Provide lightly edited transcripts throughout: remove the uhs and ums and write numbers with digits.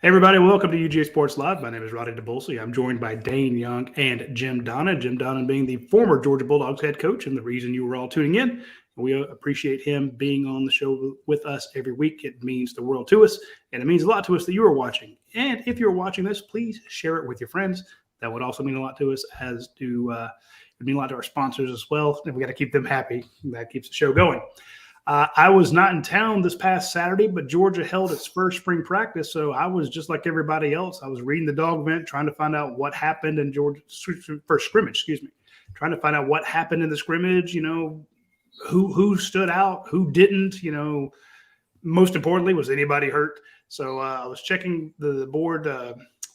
Hey everybody, welcome to UGASports Live. My name is Radi Nabulsi. I'm joined by Dayne Young and Jim Donnan. Jim Donnan being the former Georgia Bulldogs head coach and the reason you were all tuning in. We appreciate him being on the show with us every week. It means the world to us, and it means a lot to us that you are watching. And if you're watching this, please share it with your friends. That would also mean a lot to us, as do it mean a lot to our sponsors as well. And we got to keep them happy. That keeps the show going. I was not in town this past Saturday, but Georgia held its first spring practice. So I was just like everybody else. I was reading the dog vent, trying to find out what happened in Georgia's first scrimmage, trying to find out what happened in the scrimmage, who stood out, who didn't, most importantly, was anybody hurt? So I was checking the board,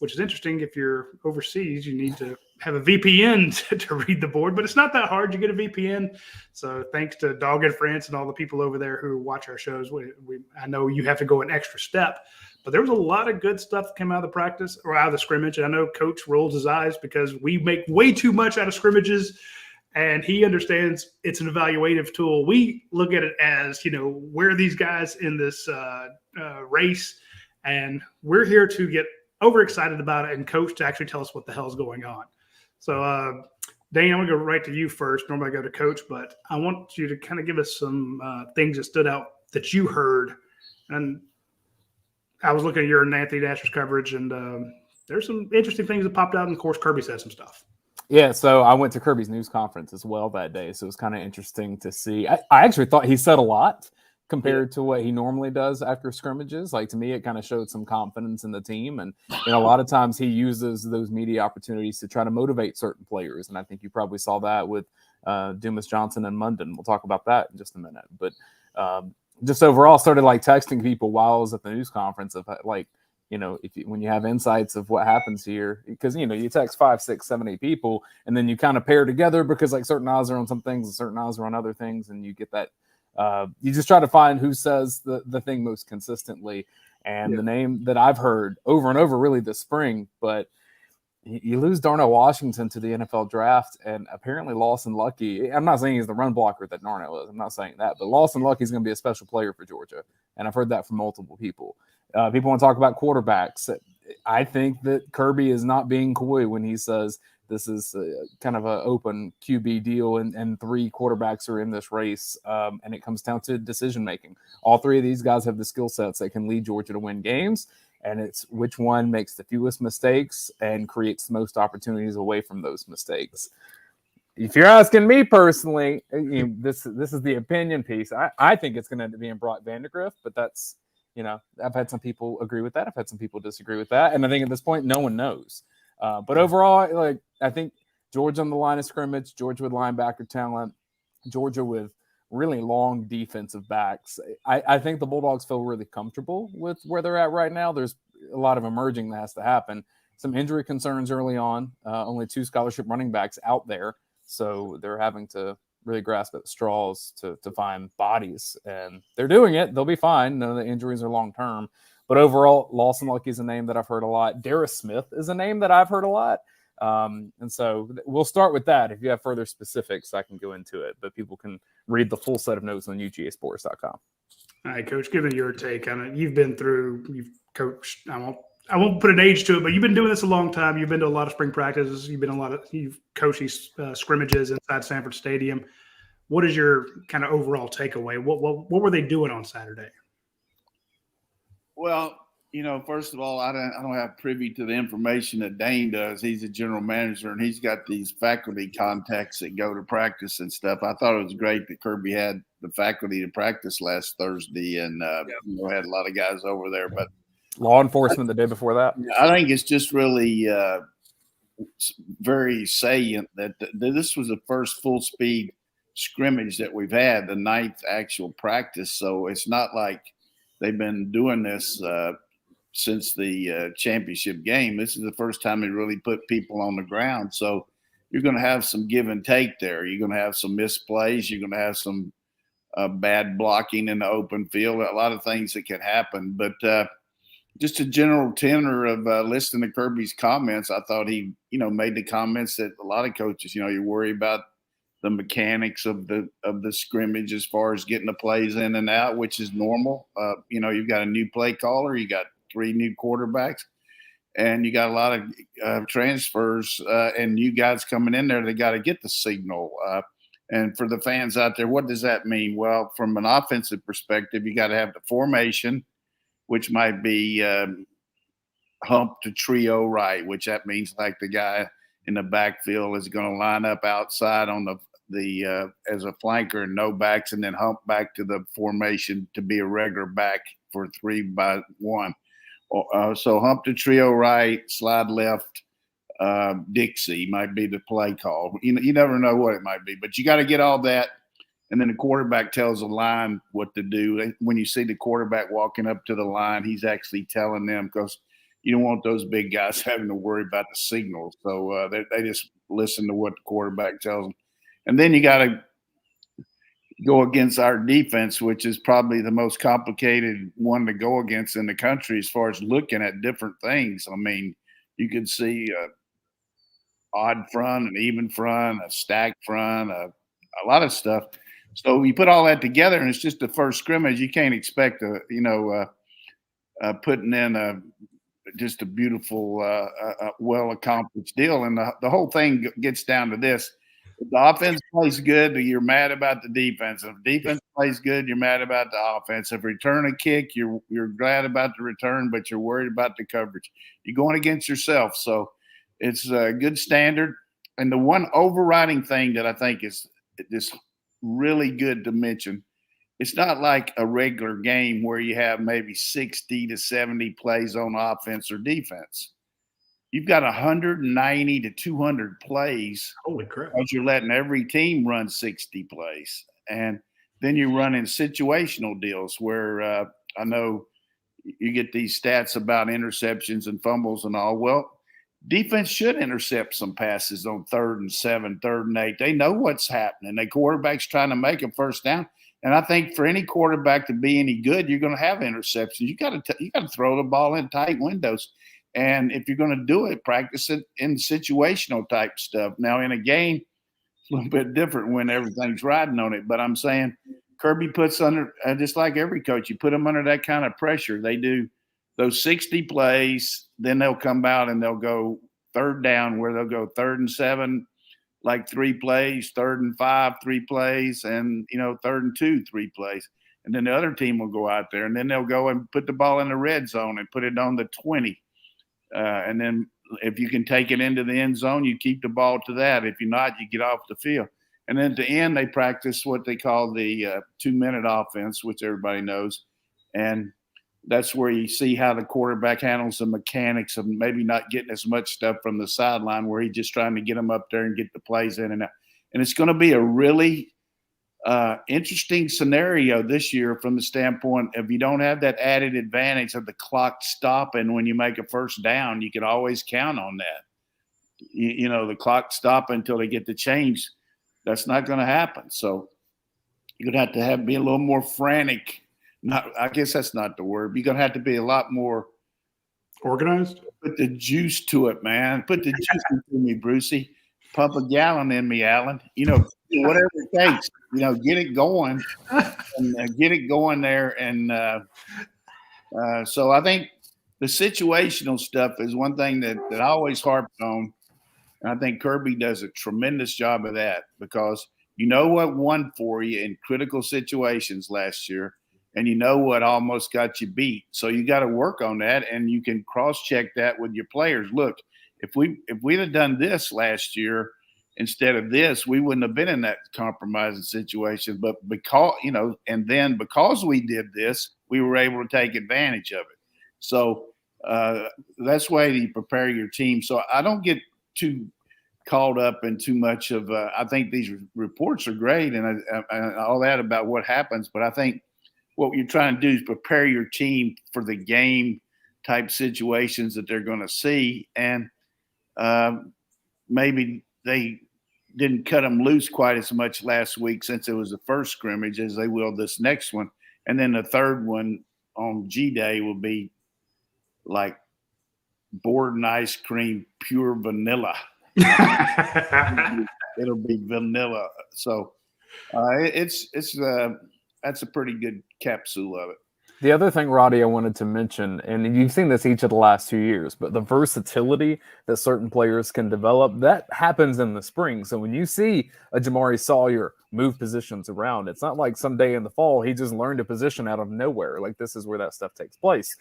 which is interesting. If you're overseas, you need to have a VPN to read the board, but it's not that hard. You get a VPN. So thanks to Dog and France and all the people over there who watch our shows. I know you have to go an extra step, but there was a lot of good stuff that came out of the practice or out of the scrimmage. And I know Coach rolls his eyes because we make way too much out of scrimmages, and he understands it's an evaluative tool. We look at it as, where are these guys in this race? And we're here to get overexcited about it and Coach to actually tell us what the hell's going on. So, Dane, I'm going to go right to you first. Normally I go to Coach, but I want you to kind of give us some things that stood out that you heard. And I was looking at your and Anthony Dasher's coverage, and there's some interesting things that popped out. And, of course, Kirby said some stuff. Yeah, so I went to Kirby's news conference as well that day, so it was kind of interesting to see. I actually thought he said a lot compared to what he normally does after scrimmages. Like, to me, it kind of showed some confidence in the team. And, a lot of times he uses those media opportunities to try to motivate certain players. And I think you probably saw that with Dumas Johnson and Munden. We'll talk about that in just a minute. But just overall started, texting people while I was at the news conference of, when you have insights of what happens here, because, you text 5, 6, 7, 8 people, and then you kind of pair together because certain eyes are on some things and certain eyes are on other things. And you get that. You just try to find who says the thing most consistently. And the name that I've heard over and over really this spring, but you lose Darnell Washington to the NFL draft, and apparently Lawson Lucky. I'm not saying he's the run blocker that Darnell is. I'm not saying that, but Lawson Lucky is going to be a special player for Georgia. And I've heard that from multiple people. People want to talk about quarterbacks. I think that Kirby is not being coy when he says this is kind of an open QB deal, and 3 quarterbacks are in this race, and it comes down to decision-making. All 3 of these guys have the skill sets that can lead Georgia to win games, and it's which one makes the fewest mistakes and creates the most opportunities away from those mistakes. If you're asking me personally, this is the opinion piece. I think it's going to be in Brock Vandagriff, but that's, I've had some people agree with that. I've had some people disagree with that, and I think at this point, no one knows. But overall, I think Georgia on the line of scrimmage, Georgia with linebacker talent, Georgia with really long defensive backs. I think the Bulldogs feel really comfortable with where they're at right now. There's a lot of emerging that has to happen. Some injury concerns early on, only 2 scholarship running backs out there. So they're having to really grasp at straws to find bodies. And they're doing it. They'll be fine. None of the injuries are long-term. But overall, Lawson Lucky is a name that I've heard a lot. Darius Smith is a name that I've heard a lot. And so we'll start with that. If you have further specifics, I can go into it. But people can read the full set of notes on UGAsports.com. All right, Coach, give me your take on it. You've coached, I won't put an age to it, but you've been doing this a long time. You've been to a lot of spring practices. You've coached these scrimmages inside Sanford Stadium. What is your kind of overall takeaway? What were they doing on Saturday? Well, first of all, I don't have privy to the information that Dayne does. He's a general manager, and he's got these faculty contacts that go to practice and stuff. I thought it was great that Kirby had the faculty to practice last Thursday, and had a lot of guys over there. But law enforcement the day before that. I think it's just really very salient that this was the first full speed scrimmage that we've had, the 9th actual practice. So it's not like they've been doing this since the championship game. This is the first time they really put people on the ground. So you're going to have some give and take there. You're going to have some misplays. You're going to have some bad blocking in the open field. A lot of things that can happen. But just a general tenor of listening to Kirby's comments, I thought he, made the comments that a lot of coaches, you worry about the mechanics of the scrimmage as far as getting the plays in and out, which is normal. You've got a new play caller, you got 3 new quarterbacks, and you got a lot of transfers and new guys coming in there. They got to get the signal. And for the fans out there, what does that mean? Well, from an offensive perspective, you got to have the formation, which might be hump to trio right, which that means like the guy in the backfield is going to line up outside on the as a flanker and no backs, and then hump back to the formation to be a regular back for 3-by-1. So hump to trio right, slide left, Dixie might be the play call. You never know what it might be, but you got to get all that. And then the quarterback tells the line what to do. When you see the quarterback walking up to the line, he's actually telling them, because you don't want those big guys having to worry about the signals. So they just listen to what the quarterback tells them. And then you got to go against our defense, which is probably the most complicated one to go against in the country as far as looking at different things. I mean, you could see odd front, an even front, a stacked front, a lot of stuff. So you put all that together, and it's just the first scrimmage. You can't expect putting in just a beautiful, well accomplished deal. And the whole thing gets down to this: if the offense plays good, you're mad about the defense. If defense plays good, you're mad about the offense. If return a kick, you're glad about the return, but you're worried about the coverage. You're going against yourself. So it's a good standard. And the one overriding thing that I think is just really good to mention, it's not like a regular game where you have maybe 60 to 70 plays on offense or defense. You've got 190 to 200 plays. Holy crap. Because you're letting every team run 60 plays. And then you're running situational deals where I know you get these stats about interceptions and fumbles and all. Well, defense should intercept some passes on 3rd and 7, 3rd and 8. They know what's happening. The quarterback's trying to make a first down. And I think for any quarterback to be any good, you're going to have interceptions. You got to throw the ball in tight windows. And if you're going to do it, practice it in situational type stuff. Now, in a game, it's a little bit different when everything's riding on it. But I'm saying Kirby puts under, just like every coach, you put them under that kind of pressure. They do those 60 plays, then they'll come out and they'll go 3rd down, where they'll go 3rd and 7, like 3 plays, 3rd and 5, 3 plays, and 3rd and 2, 3 plays. And then the other team will go out there, and then they'll go and put the ball in the red zone and put it on the 20. And then if you can take it into the end zone, you keep the ball to that. If you're not, you get off the field. And then at the end, they practice what they call the 2-minute offense, which everybody knows. And that's where you see how the quarterback handles the mechanics of maybe not getting as much stuff from the sideline, where he's just trying to get them up there and get the plays in and out. And it's going to be a really interesting scenario this year from the standpoint of you don't have that added advantage of the clock stopping when you make a first down. You can always count on that. The clock stopping until they get the change. That's not going to happen. So you're going to have to be a little more frantic. I guess that's not the word. You're going to have to be a lot more organized. Put the juice to it, man. Put the juice into me, Brucey. Pump a gallon in me, Alan. Whatever it takes. Get it going and get it going there. And so I think the situational stuff is one thing that I always harped on. And I think Kirby does a tremendous job of that, because what won for you in critical situations last year. And what almost got you beat. So you got to work on that, and you can cross-check that with your players. Look, if we'd have done this last year instead of this, we wouldn't have been in that compromising situation. But because we did this, we were able to take advantage of it. So that's why you prepare your team. So I don't get too caught up in too much of. I think these reports are great and all that about what happens, but I think what you're trying to do is prepare your team for the game type situations that they're going to see. And maybe they didn't cut them loose quite as much last week since it was the first scrimmage as they will this next one. And then the third one on G-Day will be like Borden ice cream, pure vanilla. It'll be vanilla. So that's a pretty good capsule of it. The other thing, Roddy, I wanted to mention, and you've seen this each of the last 2 years, but the versatility that certain players can develop, that happens in the spring. So when you see a Jamari Sawyer move positions around, it's not like someday in the fall he just learned a position out of nowhere. Like, this is where that stuff takes place.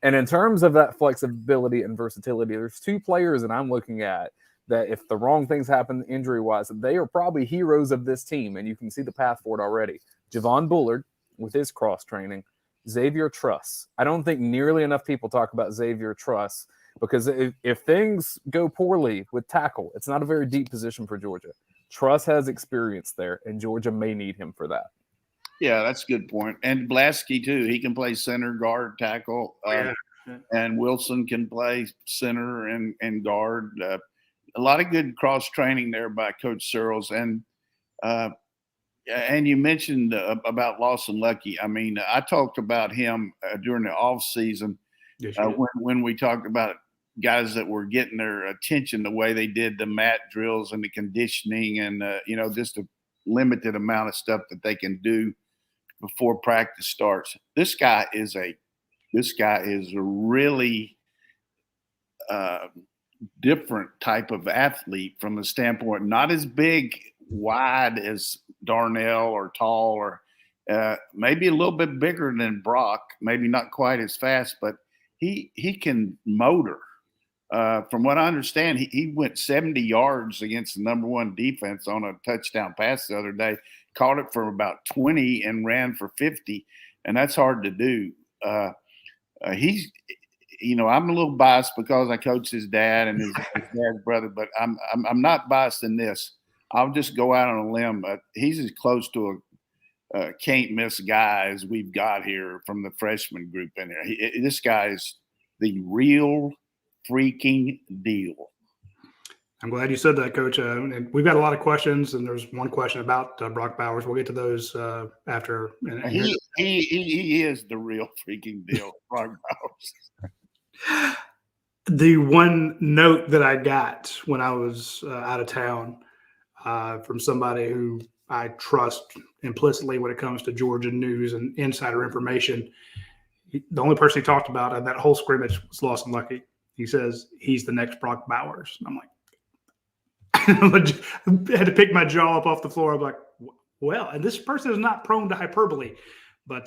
And in terms of that flexibility and versatility, there's two players that I'm looking at that if the wrong things happen injury-wise, they are probably heroes of this team, and you can see the path for it already. Javon Bullard with his cross-training, Xavier Truss. I don't think nearly enough people talk about Xavier Truss because if things go poorly with tackle, it's not a very deep position for Georgia. Truss has experience there, and Georgia may need him for that. Yeah, that's a good point. And Blasky, too. He can play center, guard, tackle. And Wilson can play center and guard. A lot of good cross-training there by Coach Searles. And you mentioned about Lawson Lucky. I mean, I talked about him during the off season when we talked about guys that were getting their attention the way they did the mat drills and the conditioning and, just a limited amount of stuff that they can do before practice starts. This guy is a really different type of athlete from the standpoint, not as big, wide as Darnell or tall or maybe a little bit bigger than Brock, maybe not quite as fast, but he can motor. From what I understand, he went 70 yards against the number one defense on a touchdown pass the other day, caught it for about 20 and ran for 50, and that's hard to do. He's, I'm a little biased because I coach his dad and his dad's brother, but I'm not biased in this. I'll just go out on a limb. He's as close to a can't miss guy as we've got here from the freshman group in there. This guy is the real freaking deal. I'm glad you said that, Coach. And we've got a lot of questions, and there's one question about Brock Bowers. We'll get to those after. He is the real freaking deal, Brock Bowers. The one note that I got when I was out of town from somebody who I trust implicitly when it comes to Georgia news and insider information, the only person he talked about in that whole scrimmage was Lawson Lucky. He says he's the next Brock Bowers. And I'm like, I had to pick my jaw up off the floor. I'm like, well, and this person is not prone to hyperbole, but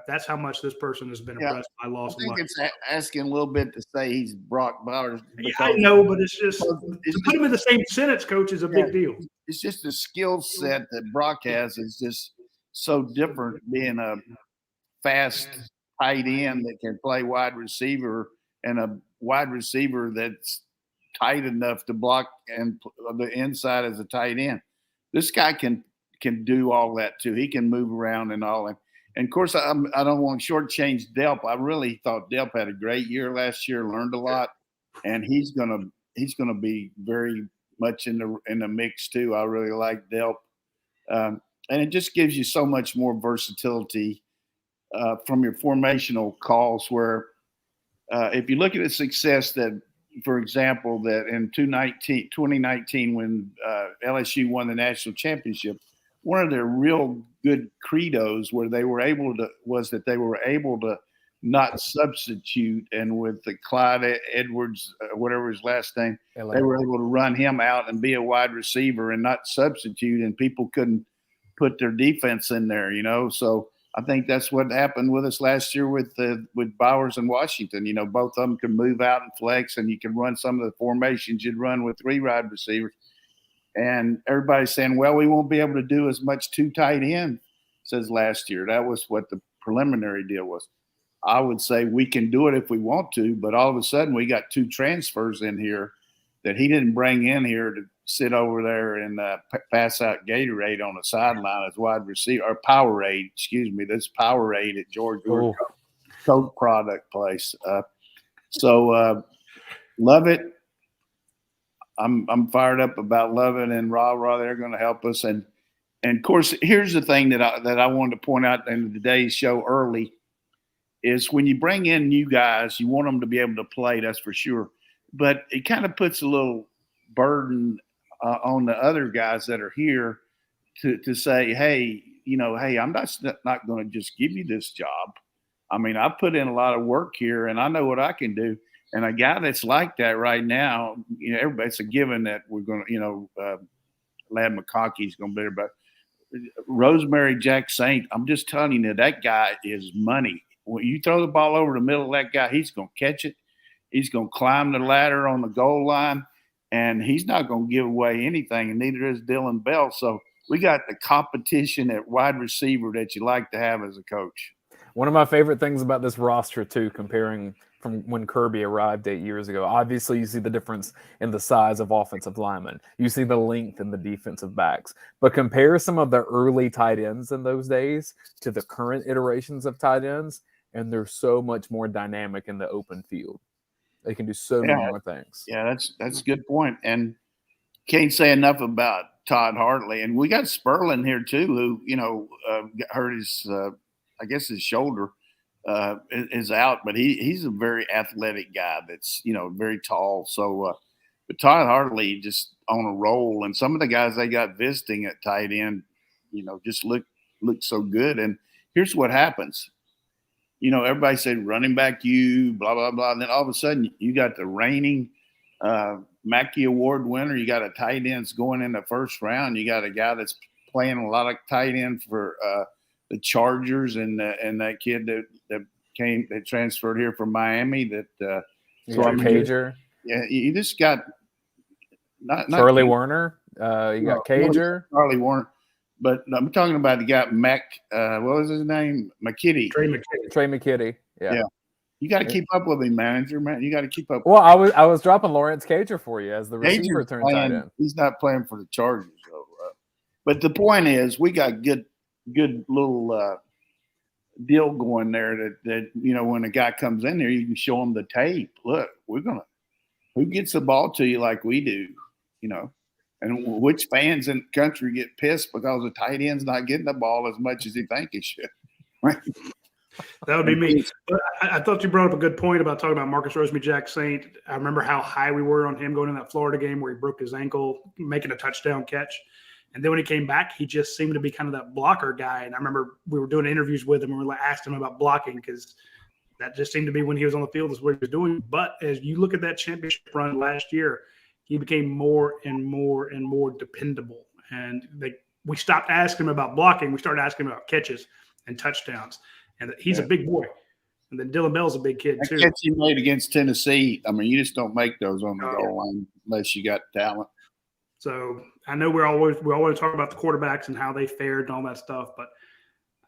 that's how much this person has been impressed by Lawson Lucky. It's asking a little bit to say he's Brock Bowers. Yeah, I know, but it's just to put him in the same sentence, Coach, is a big deal. It's just the skill set that Brock has is just so different, being a fast tight end that can play wide receiver and a wide receiver that's tight enough to block and the inside as a tight end. This guy can do all that too. He can move around and all. And of course, I don't want to shortchange Delp. I really thought Delp had a great year last year, learned a lot, and he's gonna be very much in the mix too. I really like Delp, and it just gives you so much more versatility from your formational calls. Where if you look at the success that, for example, that in 2019 when LSU won the national championship, one of their real good credos where they were able to not substitute, and with the Clyde Edwards, whatever his last name, they were able to run him out and be a wide receiver and not substitute, and people couldn't put their defense in there, So I think that's what happened with us last year with Bowers and Washington. Both of them can move out and flex, and you can run some of the formations you'd run with three wide receivers. And everybody's saying, well, we won't be able to do as much two tight end as last year. That was what the preliminary deal was. I would say we can do it if we want to, but all of a sudden we got two transfers in here that he didn't bring in here to sit over there and pass out Gatorade on the sideline as wide receiver, or Powerade, excuse me. That's Powerade at George Coke product place. So love it. I'm fired up about Lovett and Ra. They're going to help us, and of course, here's the thing that I wanted to point out in today's show early is when you bring in new guys, you want them to be able to play. That's for sure, but it kind of puts a little burden on the other guys that are here to say, hey, I'm not going to just give you this job. I mean, I put in a lot of work here, and I know what I can do. And a guy that's like that right now, everybody's a given that we're going to, Lad McConkey's going to be there, but Rosemary Jack Saint, I'm just telling you that guy is money. When you throw the ball over the middle of that guy, he's going to catch it. He's going to climb the ladder on the goal line, and he's not going to give away anything, and neither is Dylan Bell. So we got the competition at wide receiver that you like to have as a coach. One of my favorite things about this roster, too, comparing from when Kirby arrived 8 years ago, obviously you see the difference in the size of offensive linemen. You see the length in the defensive backs. But compare some of the early tight ends in those days to the current iterations of tight ends, and they're so much more dynamic in the open field. They can do so many more things. Yeah, that's a good point. And can't say enough about Todd Hartley. And we got Sperlin here too, who, hurt his I guess his shoulder is out, but he's a very athletic guy that's, very tall. So but Todd Hartley just on a roll, and some of the guys they got visiting at tight end, just look so good. And here's what happens. Everybody said running back blah, blah, blah. And then all of a sudden you got the reigning Mackey Award winner. You got a tight end going in the first round. You got a guy that's playing a lot of tight end for the Chargers and that kid that transferred here from Miami. Cager. Yeah, you just got not Charlie Warner. You got Cager. Charlie Warner. But I'm talking about the guy what was his name? McKitty. Trey McKitty. Yeah. You got to keep up with him, manager, man. You got to keep up. Well, I was dropping Lawrence Cager for you as the receiver turn tight end. He's not playing for the Chargers, though. But the point is, we got good little deal going there that when a guy comes in there, you can show him the tape. Look, who gets the ball to you like we do, and which fans in the country get pissed because the tight end's not getting the ball as much as he think he should. Right? That would be me. But I thought you brought up a good point about talking about Marcus Rosemary Jack Saint. I remember how high we were on him going in that Florida game where he broke his ankle, making a touchdown catch. And then when he came back, he just seemed to be kind of that blocker guy. And I remember we were doing interviews with him and we asked him about blocking because that just seemed to be when he was on the field is what he was doing. But as you look at that championship run last year, he became more and more and more dependable. And we stopped asking him about blocking. We started asking him about catches and touchdowns. And he's a big boy. And then Dylan Bell's a big kid, too. That catch he made against Tennessee, I mean, you just don't make those on the goal line unless you got talent. So I know we always talk about the quarterbacks and how they fared and all that stuff, but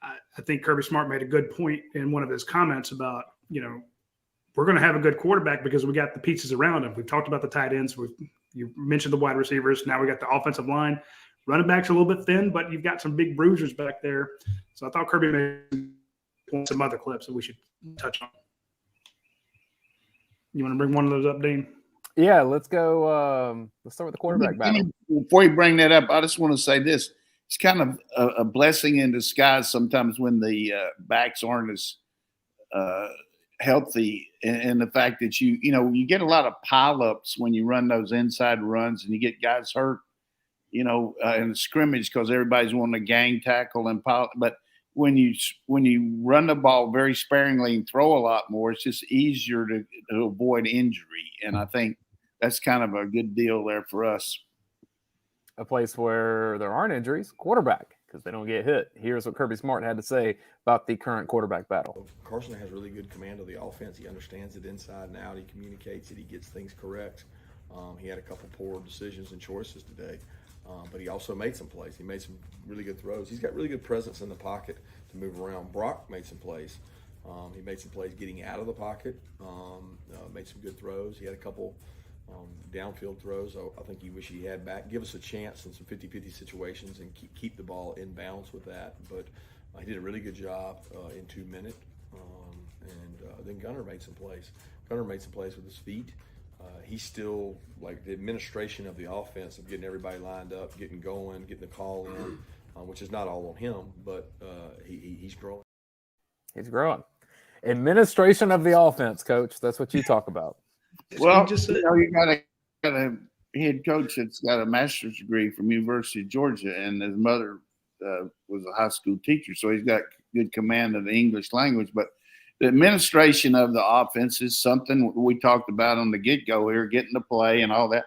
I think Kirby Smart made a good point in one of his comments about, we're going to have a good quarterback because we got the pieces around him. We've talked about the tight ends. You mentioned the wide receivers. Now we got the offensive line. Running back's a little bit thin, but you've got some big bruisers back there. So I thought Kirby made some other clips that we should touch on. You want to bring one of those up, Dayne? Yeah, let's go. Let's start with the quarterback battle. Before you bring that up, I just want to say this. It's kind of a blessing in disguise sometimes when the backs aren't as healthy, and the fact that you get a lot of pileups when you run those inside runs and you get guys hurt, in the scrimmage because everybody's wanting to gang tackle and pile. But when you run the ball very sparingly and throw a lot more, it's just easier to avoid injury. And I think that's kind of a good deal there for us. A place where there aren't injuries, quarterback, because they don't get hit. Here's what Kirby Smart had to say about the current quarterback battle. Carson has really good command of the offense. He understands it inside and out. He communicates it. He gets things correct. He had a couple poor decisions and choices today. But he also made some plays. He made some really good throws. He's got really good presence in the pocket to move around. Brock made some plays. He made some plays getting out of the pocket, made some good throws. He had a couple downfield throws. I think he wish he had back. Give us a chance in some 50-50 situations and keep the ball in bounds with that. But he did a really good job in 2 minutes. Then Gunner made some plays. Gunner made some plays with his feet. He's still like the administration of the offense of getting everybody lined up, getting going, getting the call in, which is not all on him, but he's growing. He's growing. Administration of the offense, Coach. That's what you talk about. Well, you got a head coach that's got a master's degree from University of Georgia, and his mother was a high school teacher, so he's got good command of the English language. But the administration of the offense is something we talked about on the get-go here, getting to play and all that.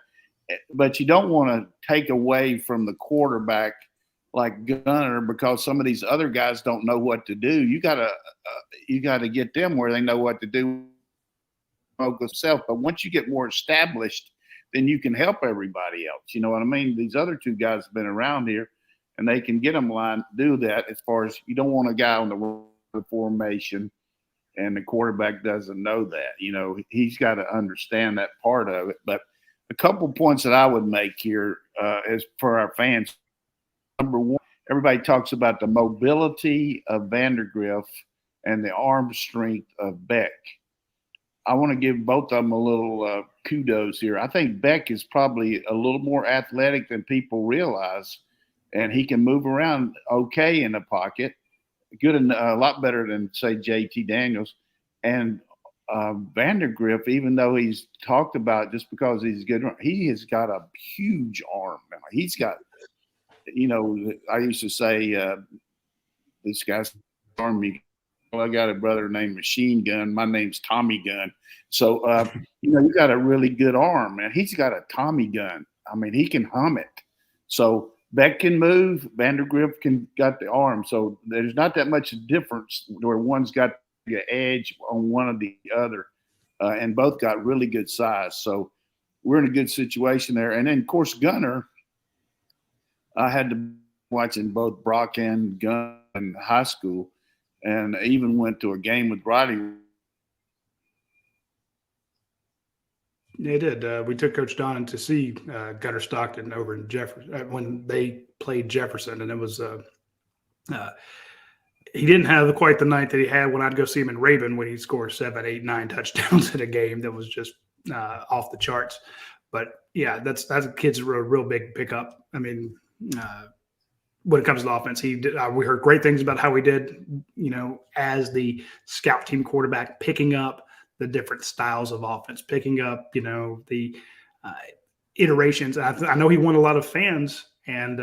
But you don't want to take away from the quarterback like Gunner because some of these other guys don't know what to do. You gotta get them where they know what to do. But once you get more established, then you can help everybody else. You know what I mean? These other two guys have been around here, and they can get them line do that. As far as you don't want a guy on the formation, and the quarterback doesn't know that. You know, he's got to understand that part of it. But a couple points that I would make here is for our fans. Number one, everybody talks about the mobility of Vandergriff and the arm strength of Beck. I want to give both of them a little kudos here. I think Beck is probably a little more athletic than people realize, and he can move around okay in the pocket, good and a lot better than, say, JT Daniels. And Vandergriff, even though he's talked about just because he's good, he has got a huge arm. He's got, you know, I used to say this guy's army. Well, I got a brother named Machine Gun. My name's Tommy Gun. So, you know, you got a really good arm, man. He's got a Tommy gun. I mean, he can hum it. So Beck can move. Vandergriff got the arm. So there's not that much difference where one's got the edge on one or the other. And both got really good size. So we're in a good situation there. And then, of course, Gunner, I had to be watching both Brock and Gunn in high school. And I even went to a game with Radi. They did. We took Coach Donnan to see Gunner Stockton over in Jefferson when they played Jefferson, and it was he didn't have quite the night that he had when I'd go see him in Raven when he scored 7, 8, 9 touchdowns in a game that was just off the charts. But yeah, that's a kid's real big pickup. I mean. When it comes to the offense, he did, we heard great things about how he did, you know, as the scout team quarterback, picking up the different styles of offense, picking up, you know, the iterations. I know he won a lot of fans and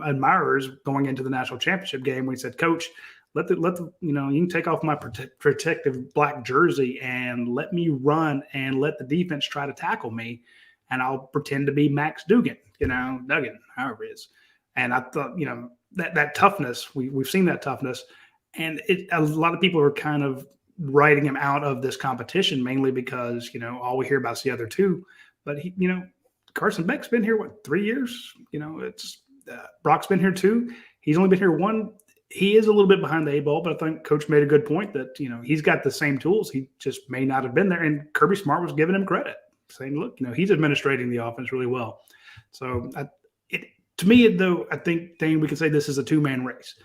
admirers going into the national championship game when he said, "Coach, let the you know, you can take off my protective black jersey and let me run and let the defense try to tackle me, and I'll pretend to be Max Duggan, you know, Duggan, however it is." And I thought, you know, that toughness, we've seen that toughness. And a lot of people are kind of writing him out of this competition, mainly because, you know, all we hear about is the other two. But, he, you know, Carson Beck's been here, 3 years? You know, it's Brock's been here 2. He's only been here 1. He is a little bit behind the 8 ball, but I think Coach made a good point that, you know, he's got the same tools. He just may not have been there. And Kirby Smart was giving him credit, saying, look, you know, he's administrating the offense really well. So to me, though, I think, Dane, we can say this is a 2-man race.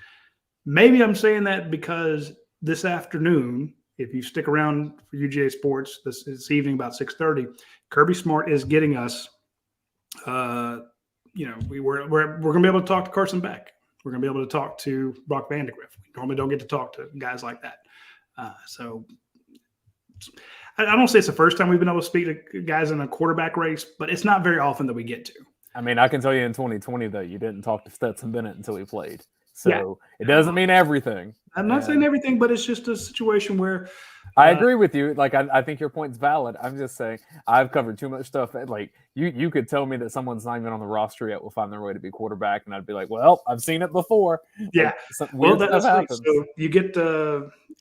Maybe I'm saying that because this afternoon, if you stick around for UGASports this evening about 6:30, Kirby Smart is getting us, you know, we're going to be able to talk to Carson Beck. We're going to be able to talk to Brock Vandegrift. We normally don't get to talk to guys like that. So I don't say it's the first time we've been able to speak to guys in a quarterback race, but it's not very often that we get to. I mean, I can tell you in 2020 that you didn't talk to Stetson Bennett until he played. So It doesn't mean everything. I'm not saying everything, but it's just a situation where I agree with you. Like, I think your point's valid. I'm just saying I've covered too much stuff. Like, you could tell me that someone's not even on the roster yet will find their way to be quarterback, and I'd be like, well, I've seen it before. Yeah. Like, well, that's happens. So you get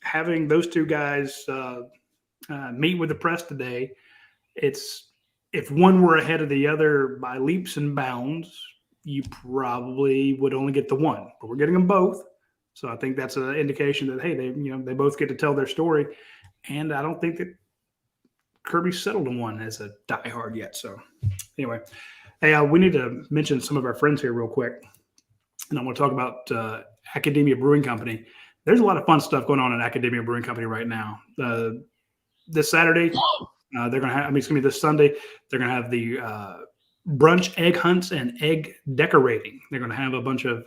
having those two guys meet with the press today. If one were ahead of the other by leaps and bounds, you probably would only get the one, but we're getting them both. So I think that's an indication that, hey, they both get to tell their story. And I don't think that Kirby settled on one as a diehard yet. So anyway, hey, we need to mention some of our friends here real quick. And I want to talk about Academia Brewing Company. There's a lot of fun stuff going on in Academia Brewing Company right now. This Saturday, they're going to have, it's going to be this Sunday. They're going to have the brunch egg hunts and egg decorating. They're going to have a bunch of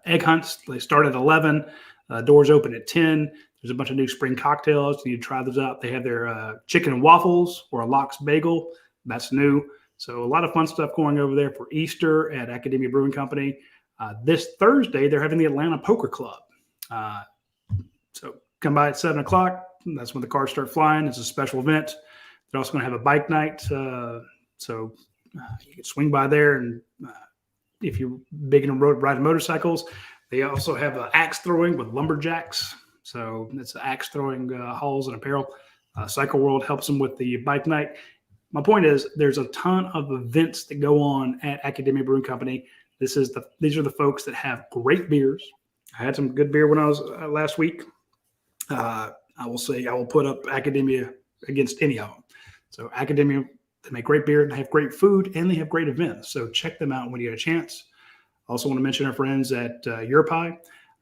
egg hunts. They start at 11. Doors open at 10. There's a bunch of new spring cocktails. You need to try those out. They have their chicken and waffles or a lox bagel. That's new. So a lot of fun stuff going over there for Easter at Academia Brewing Company. This Thursday, they're having the Atlanta Poker Club. So come by at 7 o'clock. That's when the cars start flying. It's a special event. They're also going to have a bike night. So you can swing by there. And if you're big into riding motorcycles, they also have axe throwing with lumberjacks. So it's axe throwing halls and apparel. Cycle World helps them with the bike night. My point is there's a ton of events that go on at Academia Brewing Company. These are the folks that have great beers. I had some good beer when I was last week. I will say I will put up Academia against any of them. So Academia, they make great beer, they have great food, and they have great events. So check them out when you get a chance. I also want to mention our friends at Europie.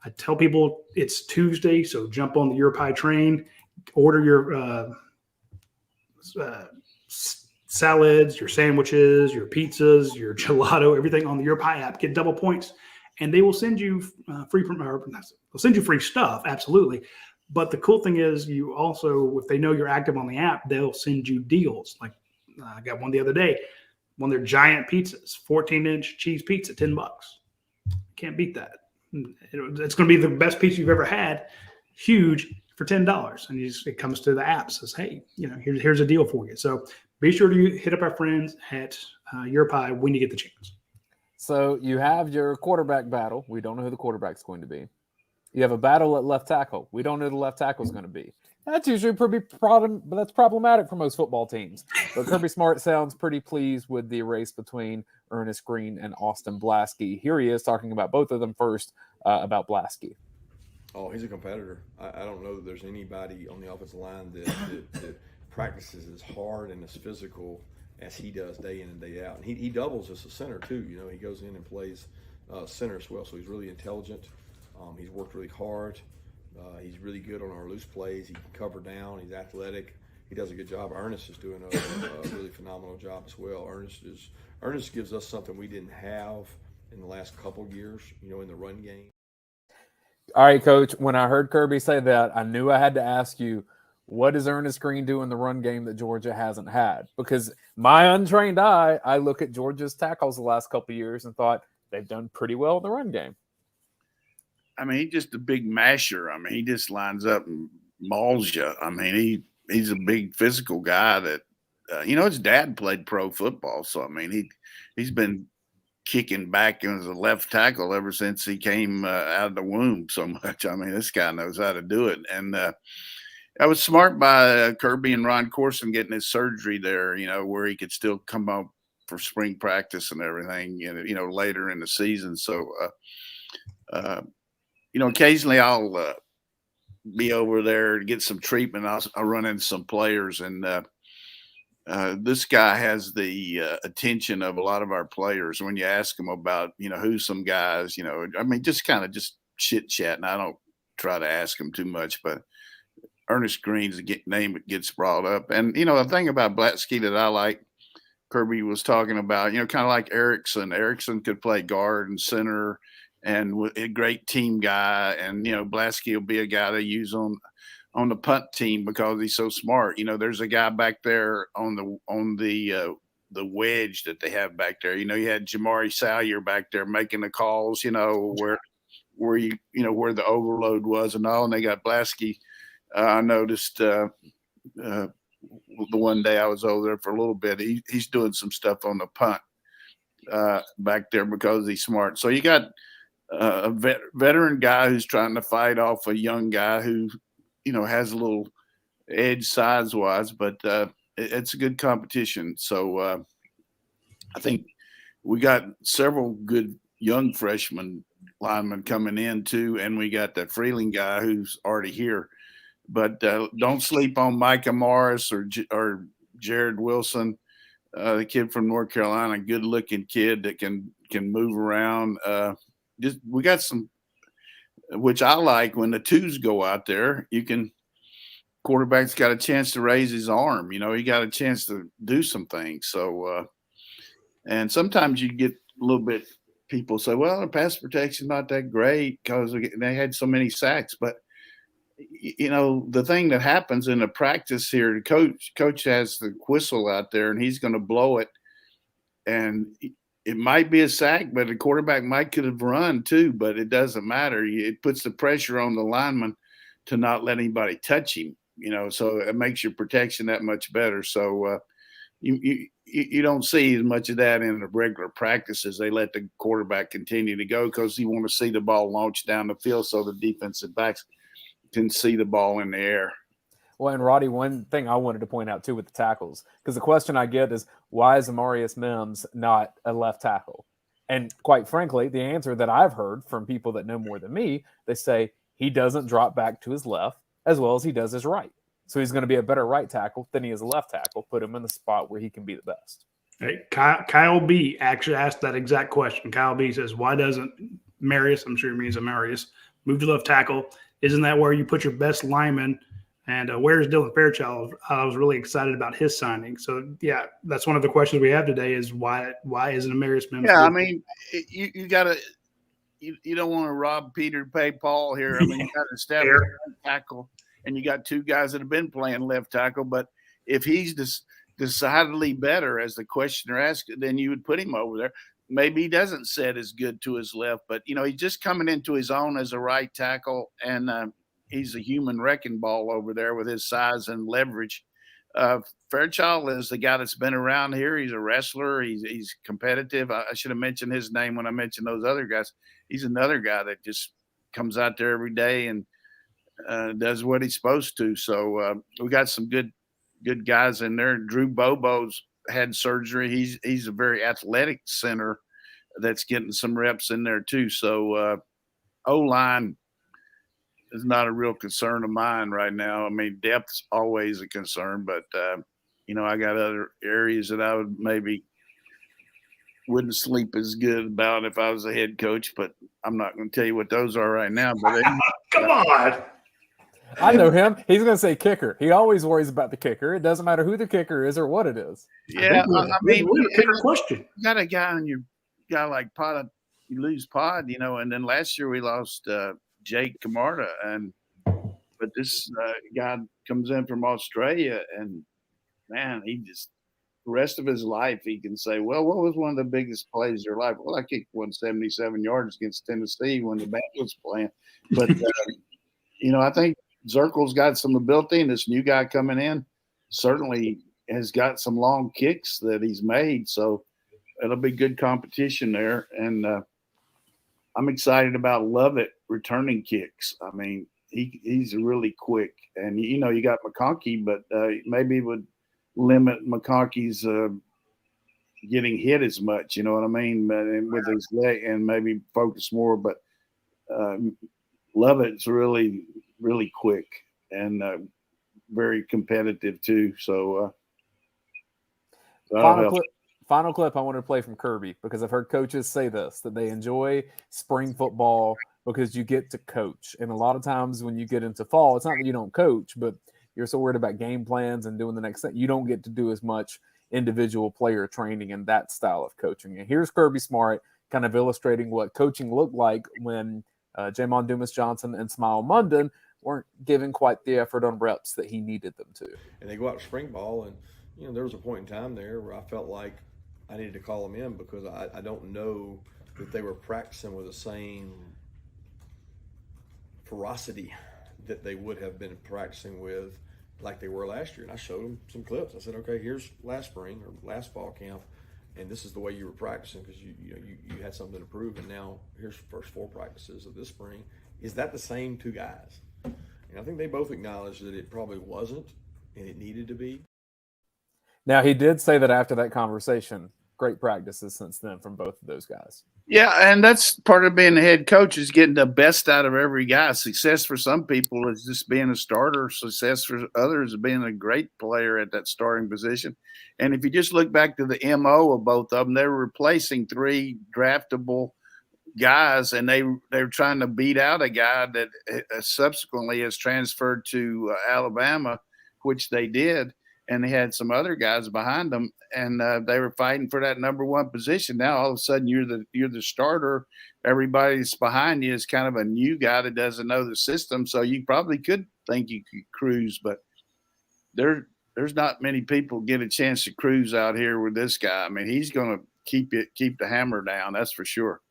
I tell people it's Tuesday, so jump on the Europie train, order your salads, your sandwiches, your pizzas, your gelato, everything on the Europie app. Get double points, and they will send you free stuff, absolutely. But the cool thing is, you also, if they know you're active on the app, they'll send you deals. Like I got one the other day, one of their giant pizzas, 14-inch cheese pizza, $10. Can't beat that. It's going to be the best pizza you've ever had, huge, for $10. And it comes to the app, says, hey, here's a deal for you. So be sure to hit up our friends at Europie when you get the chance. So you have your quarterback battle. We don't know who the quarterback's going to be. You have a battle at left tackle. We don't know who the left tackle is going to be. That's usually but that's problematic for most football teams. But Kirby Smart sounds pretty pleased with the race between Ernest Green and Austin Blaskey. Here he is talking about both of them first, about Blaskey. Oh, he's a competitor. I don't know that there's anybody on the offensive line that practices as hard and as physical as he does day in and day out. And he doubles as a center too. He goes in and plays center as well. So he's really intelligent. He's worked really hard. He's really good on our loose plays. He can cover down. He's athletic. He does a good job. Ernest is doing a really phenomenal job as well. Ernest gives us something we didn't have in the last couple of years, in the run game. All right, Coach, when I heard Kirby say that, I knew I had to ask you, what does Ernest Green do in the run game that Georgia hasn't had? Because my untrained eye, I look at Georgia's tackles the last couple of years and thought they've done pretty well in the run game. I mean, he's just a big masher. I mean, he just lines up and mauls you. I mean, he's a big physical guy that, his dad played pro football. So, I mean, he's been kicking back as a left tackle ever since he came out of the womb so much. I mean, this guy knows how to do it. And I was smart by Kirby and Ron Corson getting his surgery there, where he could still come up for spring practice and everything, later in the season. So, occasionally I'll be over there to get some treatment. I'll run into some players, and this guy has the attention of a lot of our players. When you ask them about, who's some guys, just kind of just chit chat, and I don't try to ask him too much, but Ernest Green's name that gets brought up. And, the thing about Blaskey that I like, Kirby was talking about, kind of like Erickson. Erickson could play guard and center, and a great team guy. And, Blaskey will be a guy they use on the punt team because he's so smart. There's a guy back there on the wedge that they have back there. You had Jamari Salyer back there making the calls, where the overload was and all. And they got Blaskey. I noticed the one day I was over there for a little bit, he's doing some stuff on the punt back there because he's smart. So you got a veteran guy who's trying to fight off a young guy who, has a little edge size-wise, but it's a good competition. So I think we got several good young freshman linemen coming in too, and we got that Freeling guy who's already here. But don't sleep on Micah Morris or Jared Wilson, the kid from North Carolina, good-looking kid that can move around. We got some, which I like when the twos go out there. Quarterback's got a chance to raise his arm. He got a chance to do some things. So, and sometimes you get a little bit. People say, "Well, the pass protection not that great because they had so many sacks." But the thing that happens in the practice here, the coach has the whistle out there, and he's going to blow it, and it might be a sack, but the quarterback could have run too, but it doesn't matter. It puts the pressure on the lineman to not let anybody touch him. So it makes your protection that much better. So you don't see as much of that in the regular practices. They let the quarterback continue to go because you want to see the ball launch down the field so the defensive backs can see the ball in the air. Well, and Roddy, one thing I wanted to point out too with the tackles, because the question I get is, why is Amarius Mims not a left tackle? And quite frankly, the answer that I've heard from people that know more than me, they say he doesn't drop back to his left as well as he does his right. So he's going to be a better right tackle than he is a left tackle. Put him in the spot where he can be the best. Hey, Kyle B actually asked that exact question. Kyle B says, why doesn't Marius, I'm sure he means Amarius, move to left tackle? Isn't that where you put your best lineman? And where's Dylan Fairchild? I was really excited about his signing. So, yeah, that's one of the questions we have today is why isn't Amarius Mims? Yeah, I mean, you got to you don't want to rob Peter to pay Paul here. I mean, you got to establish left tackle, and you got two guys that have been playing left tackle. But if he's decidedly better, as the questioner asked, then you would put him over there. Maybe he doesn't set as good to his left, but, he's just coming into his own as a right tackle, and he's a human wrecking ball over there with his size and leverage. Fairchild is the guy that's been around here. He's a wrestler. He's competitive. I should have mentioned his name when I mentioned those other guys. He's another guy that just comes out there every day and does what he's supposed to. So we got some good guys in there. Drew Bobo's had surgery. He's a very athletic center that's getting some reps in there too. So O-line is not a real concern of mine right now. I mean, depth's always a concern, but I got other areas that I wouldn't sleep as good about if I was a head coach, but I'm not going to tell you what those are right now. But come on. I know him. He's going to say kicker. He always worries about the kicker. It doesn't matter who the kicker is or what it is. Yeah, I mean, kicker question. You got a guy on your guy like Pod, you lose Pod, and then last year we lost Jake Camarda, but this guy comes in from Australia, and man, he just the rest of his life he can say, well, what was one of the biggest plays of your life? Well, I kicked 177 yards against Tennessee when the band was playing, but I think Zirkel's got some ability, and this new guy coming in certainly has got some long kicks that he's made, so it'll be good competition there, and I'm excited about Lovett returning kicks. I mean, he's really quick, and you got McConkey, but maybe it would limit McConkey's getting hit as much. You know what I mean? With his leg, and maybe focus more. But Lovett's really, really quick and very competitive too. So Final clip I wanted to play from Kirby, because I've heard coaches say this, that they enjoy spring football because you get to coach. And a lot of times when you get into fall, it's not that you don't coach, but you're so worried about game plans and doing the next thing. You don't get to do as much individual player training and that style of coaching. And here's Kirby Smart kind of illustrating what coaching looked like when Jamon Dumas-Johnson and Smile Munden weren't giving quite the effort on reps that he needed them to. And they go out to spring ball, and there was a point in time there where I felt like I needed to call them in because I don't know that they were practicing with the same ferocity that they would have been practicing with like they were last year. And I showed them some clips. I said, okay, here's last spring or last fall camp, and this is the way you were practicing because you had something to prove, and now here's the first 4 practices of this spring. Is that the same 2 guys? And I think they both acknowledged that it probably wasn't, and it needed to be. Now, he did say that after that conversation, great practices since then from both of those guys. Yeah, and that's part of being a head coach is getting the best out of every guy. Success for some people is just being a starter. Success for others is being a great player at that starting position. And if you just look back to the MO of both of them, they were replacing 3 draftable guys, and they were trying to beat out a guy that subsequently has transferred to Alabama, which they did. And they had some other guys behind them, and they were fighting for that number 1 position. Now all of a sudden you're the starter. Everybody that's behind you is kind of a new guy that doesn't know the system, so you probably could think you could cruise, but there's not many people get a chance to cruise out here with this guy. I mean, he's going to keep the hammer down, that's for sure.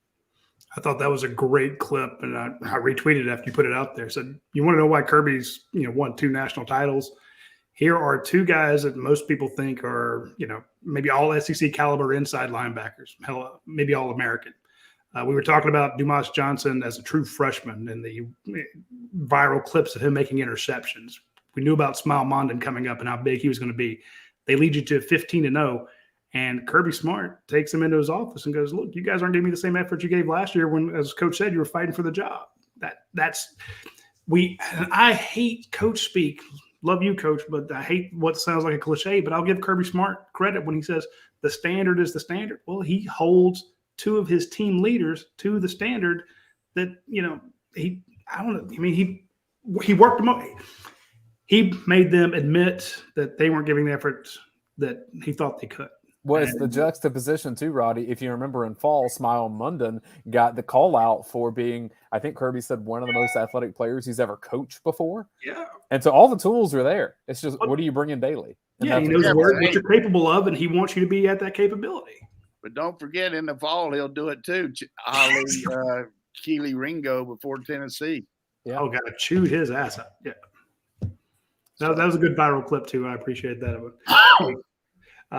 I thought that was a great clip, and I retweeted it after you put it out there. Said, you want to know why Kirby's won 2 national titles? Here are 2 guys that most people think are maybe all SEC caliber inside linebackers, hell, maybe all American. We were talking about Dumas Johnson as a true freshman and the viral clips of him making interceptions. We knew about Smile Mondon coming up and how big he was going to be. They lead you to 15-0. And Kirby Smart takes him into his office and goes, look, you guys aren't giving me the same effort you gave last year when, as Coach said, you were fighting for the job. I hate coach speak. Love you, Coach, but I hate what sounds like a cliche. But I'll give Kirby Smart credit when he says the standard is the standard. Well, he holds 2 of his team leaders to the standard that, he worked them up. He made them admit that they weren't giving the effort that he thought they could. Well, it's the juxtaposition too, Roddy. If you remember in fall, Smile Mondon got the call out for being, I think Kirby said, one of the most athletic players he's ever coached before. Yeah. And so all the tools are there. It's just, what do you bring in daily? And he knows what you're capable of, and he wants you to be at that capability. But don't forget, in the fall, he'll do it too. Keely Ringo before Tennessee. Yeah. Oh, got to chew his ass up. Yeah. That was a good viral clip too. I appreciate that.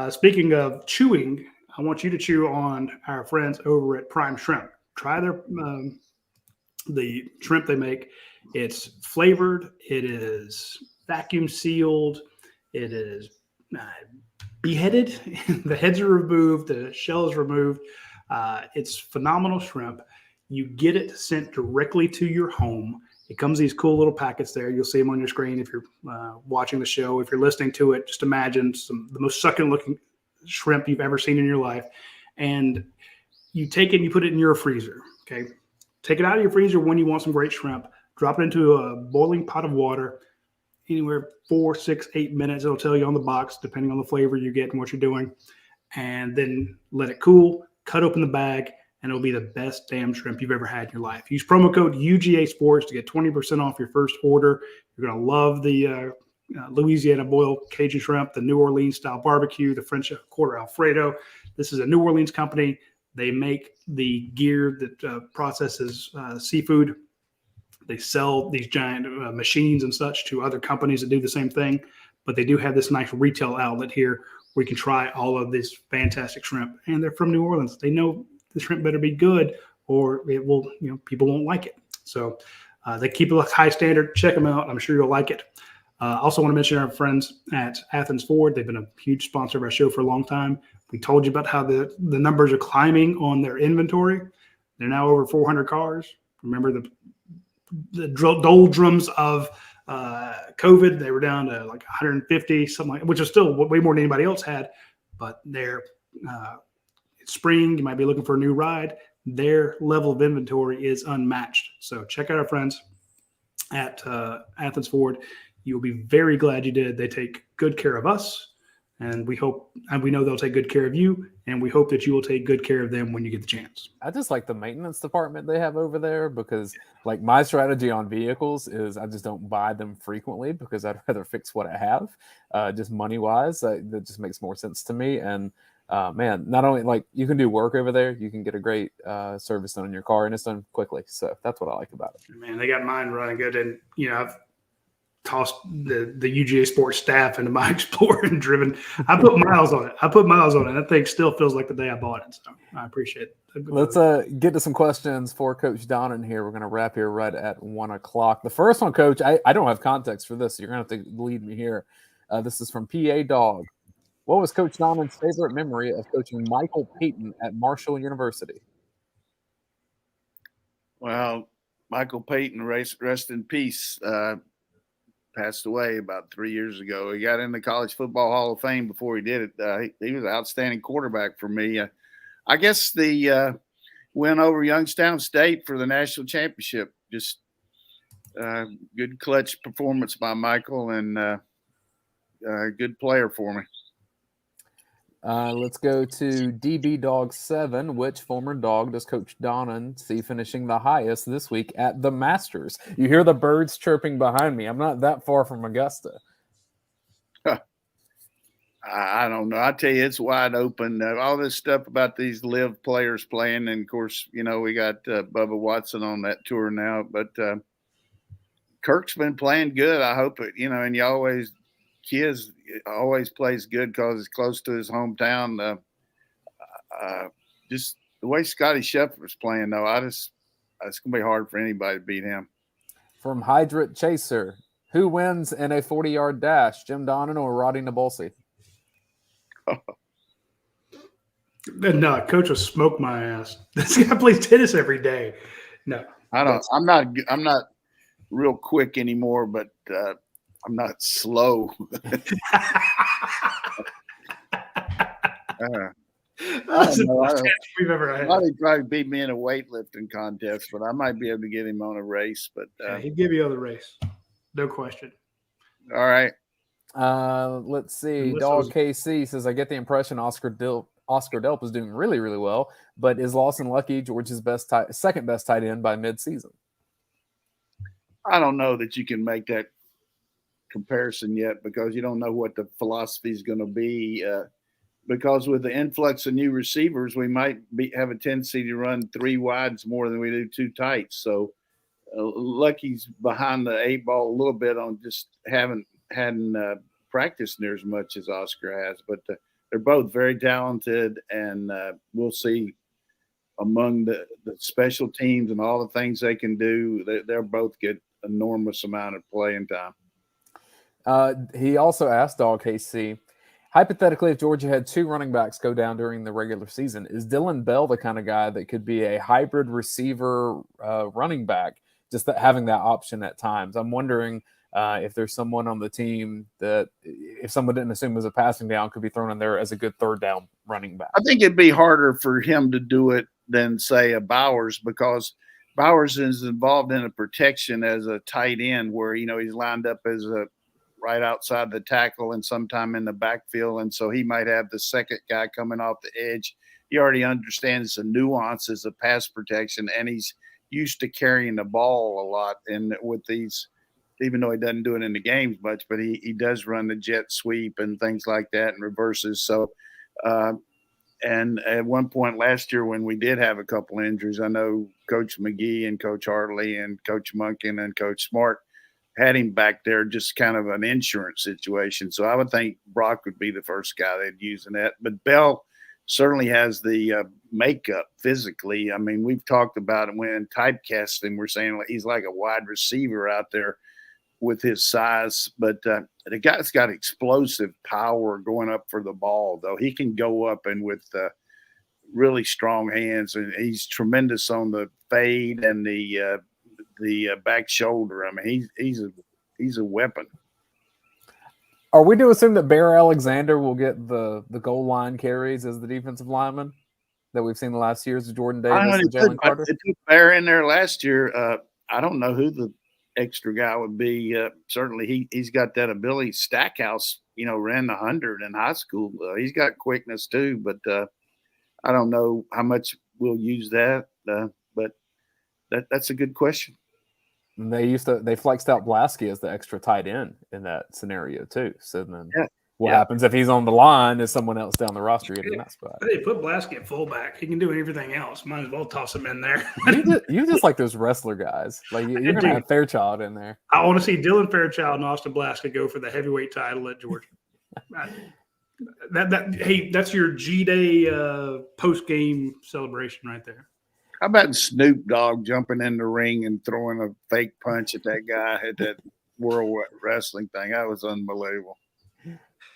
Speaking of chewing, I want you to chew on our friends over at Prime Shrimp. Try their the shrimp they make. It's flavored. It is vacuum sealed. It is beheaded. The heads are removed. The shell is removed. It's phenomenal shrimp. You get it sent directly to your home. It comes in these cool little packets there. You'll see them on your screen if you're watching the show. If you're listening to it, just imagine the most succulent-looking shrimp you've ever seen in your life. And you take it and you put it in your freezer, okay? Take it out of your freezer when you want some great shrimp. Drop it into a boiling pot of water, anywhere 4, 6, 8 minutes. It'll tell you on the box, depending on the flavor you get and what you're doing. And then let it cool, cut open the bag, and it'll be the best damn shrimp you've ever had in your life. Use promo code UGASports to get 20% off your first order. You're going to love the Louisiana boiled Cajun shrimp, the New Orleans style barbecue, the French Quarter Alfredo. This is a New Orleans company. They make the gear that processes seafood. They sell these giant machines and such to other companies that do the same thing. But they do have this nice retail outlet here where you can try all of this fantastic shrimp. And they're from New Orleans. They know the shrimp better be good or it will, people won't like it. So they keep a high standard. Check them out. I'm sure you'll like it. Also want to mention our friends at Athens Ford. They've been a huge sponsor of our show for a long time. We told you about how the numbers are climbing on their inventory. They're now over 400 cars. Remember the doldrums of COVID, they were down to like 150, something like, which is still way more than anybody else had. But they're spring, you might be looking for a new ride. Their level of inventory is unmatched. So check out our friends at Athens Ford. You'll be very glad you did. They take good care of us, and we know they'll take good care of you, and we hope that you will take good care of them when you get the chance. I just like the maintenance department they have over there because, like, my strategy on vehicles is I just don't buy them frequently because I'd rather fix what I have, just money-wise. That just makes more sense to me. And man, not only like you can do work over there, you can get a great service done on your car, and it's done quickly. So that's what I like about it. Man, they got mine running good, and I've tossed the UGASports staff into my Explorer and driven. I put miles on it. And that thing still feels like the day I bought it. So I appreciate it. Let's get to some questions for Coach Donnan here. We're going to wrap here right at 1:00. The first one, Coach, I don't have context for this, so you're going to have to lead me here. This is from PA Dog. What was Coach Donnan's favorite memory of coaching Michael Payton at Marshall University? Well, Michael Payton, rest in peace, passed away about 3 years ago. He got in the College Football Hall of Fame before he did it. He was an outstanding quarterback for me. I guess the win over Youngstown State for the national championship, just good clutch performance by Michael and good player for me. Let's go to DB Dog 7. Which former dog does Coach Donnan see finishing the highest this week at the Masters? You hear the birds chirping behind me. I'm not that far from Augusta. I don't know. I tell you, it's wide open. All this stuff about these live players playing, and of course, we got Bubba Watson on that tour now. But Kirk's been playing good. I hope it. And Kiz always plays good because it's close to his hometown. Just the way Scotty Scheffler's playing, though, it's gonna be hard for anybody to beat him. From Hydrant Chaser, who wins in a 40-yard dash, Jim Donnan or Radi Nabulsi? No, coach will smoke my ass. This guy plays tennis every day. No, I'm not real quick anymore, but I'm not slow. That's the best catch we've ever had. He'd probably beat me in a weightlifting contest, but I might be able to get him on a race. But he'd give you the race, no question. All right. Let's see. Dog KC says, I get the impression Oscar Delp is doing really, really well, but is Lawson Lucky George's second best tight end by midseason? I don't know that you can make that comparison yet because you don't know what the philosophy is going to be. Because with the influx of new receivers, we might have a tendency to run 3 wides more than we do 2 tights. So Lucky's behind the 8 ball a little bit on just hadn't practiced near as much as Oscar has. But they're both very talented, and we'll see among the special teams and all the things they can do. They'll both get enormous amount of playing time. He also asked Dog KC, hypothetically, if Georgia had 2 running backs go down during the regular season, is Dylan Bell the kind of guy that could be a hybrid receiver running back, just having that option at times? I'm wondering if there's someone on the team that, if someone didn't assume was a passing down, could be thrown in there as a good 3rd down running back. I think it'd be harder for him to do it than, say, a Bowers, because Bowers is involved in a protection as a tight end where, he's lined up as a right outside the tackle and sometime in the backfield. And so he might have the second guy coming off the edge. He already understands the nuances of pass protection, and he's used to carrying the ball a lot. And with these, even though he doesn't do it in the games much, but he does run the jet sweep and things like that and reverses. So, and at one point last year when we did have a couple injuries, I know Coach McGee and Coach Hartley and Coach Munkin and Coach Smart had him back there, just kind of an insurance situation. So I would think Brock would be the first guy they'd use in that. But Bell certainly has the makeup physically. I mean, we've talked about it when typecasting, we're saying he's like a wide receiver out there with his size. But the guy's got explosive power going up for the ball, though. He can go up and with really strong hands, and he's tremendous on the fade and the back shoulder. I mean, he's a weapon. Are we to assume that Bear Alexander will get the goal line carries as the defensive lineman that we've seen the last years of Jordan Davis and Jalen Carter? They put Bear in there last year. I don't know who the extra guy would be. Certainly he's got that ability. Stackhouse, ran the 100 in high school. He's got quickness too, but I don't know how much we'll use that. But that's a good question. And they flexed out Blasky as the extra tight end in that scenario too. So then what happens if he's on the line? Is someone else down the roster getting that spot? They put Blasky at fullback. He can do everything else. Might as well toss him in there. you just like those wrestler guys. Like you're going to have Fairchild in there. I want to see Dylan Fairchild and Austin Blasky go for the heavyweight title at Georgia. That's your G-Day post-game celebration right there. How about Snoop Dogg jumping in the ring and throwing a fake punch at that guy at that World Wrestling thing? That was unbelievable.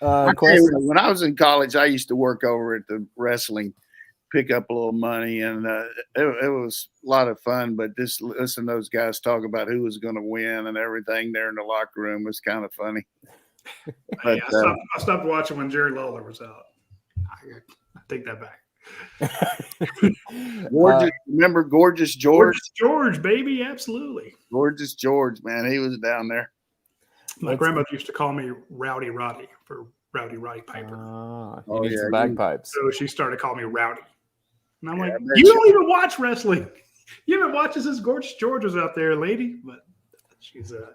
When I was in college, I used to work over at the wrestling, pick up a little money, and it was a lot of fun. But just listen to those guys talk about who was going to win and everything there in the locker room was kind of funny. But, I stopped watching when Jerry Lawler was out. I take that back. Gorgeous, remember Gorgeous George? Gorgeous George, baby, absolutely. Gorgeous George, man, he was down there. My grandmother used to call me Rowdy Roddy for Rowdy Roddy Piper. He needs some bagpipes. So she started calling me Rowdy. And I'm like, you don't even watch wrestling. You haven't watched since Gorgeous George was out there, lady. But she's a